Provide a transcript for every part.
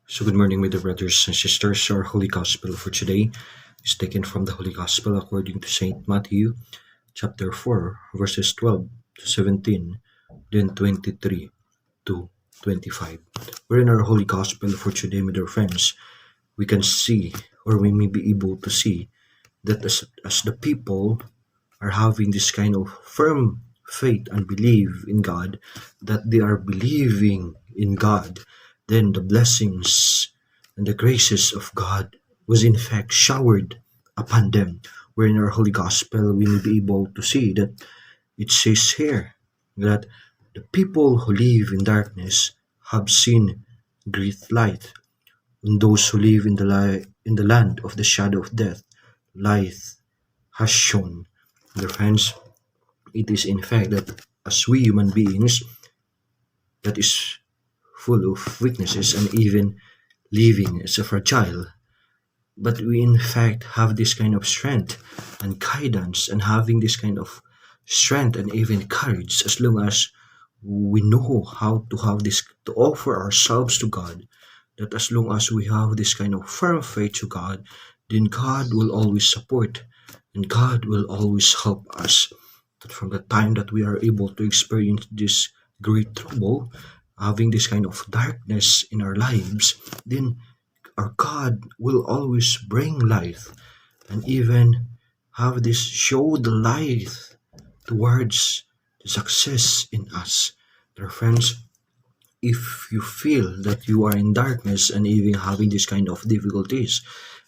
So, good morning, my dear brothers and sisters. Our Holy Gospel for today is taken from the Holy Gospel according to Saint Matthew, chapter 4, verses 12 to 17, then 23 to 25. Where in our Holy Gospel for today, my dear friends, we can see, or we may be able to see, that as the people are having this kind of firm faith and belief in God, that they are believing in God, then the blessings and the graces of God was in fact showered upon them. Where in our Holy Gospel we may be able to see that it says here that the people who live in darkness have seen great light, and those who live in the land of the shadow of death, light has shone. Dear friends, it is in fact that as we human beings that is full of weaknesses and even living as a fragile, but we in fact have this kind of strength and guidance and having this kind of strength and even courage as long as we know how to have this to offer ourselves to God, that as long as we have this kind of firm faith to God, then God will always support and God will always help us. That from the time that we are able to experience this great trouble, having this kind of darkness in our lives, then our God will always bring light and even have this show the light towards the success in us. Dear friends, if you feel that you are in darkness and even having this kind of difficulties,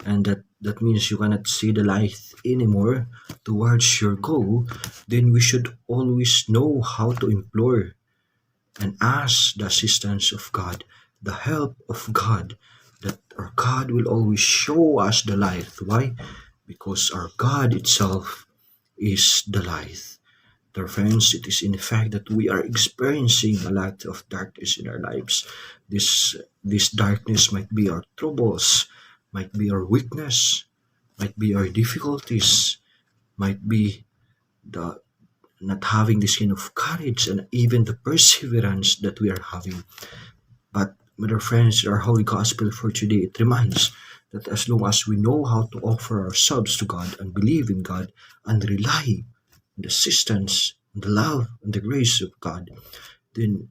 and that means you cannot see the light anymore towards your goal, then we should always know how to implore and ask the assistance of God, the help of God, that our God will always show us the light. Why? Because our God itself is the light. Dear friends, it is in fact that we are experiencing a lot of darkness in our lives. This darkness might be our troubles, might be our weakness, might be our difficulties, might be the not having this kind of courage and even the perseverance that we are having. But, my dear friends, our Holy Gospel for today, it reminds that as long as we know how to offer ourselves to God and believe in God and rely on the assistance, the love, and the grace of God, then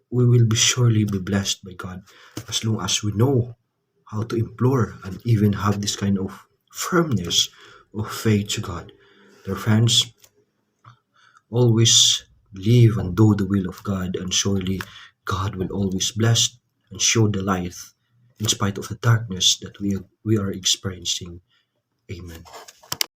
we will be surely be blessed by God as long as we know how to implore and even have this kind of firmness of faith to God. Dear friends, always believe and do the will of God, and surely God will always bless and show the light in spite of the darkness that we are experiencing. Amen.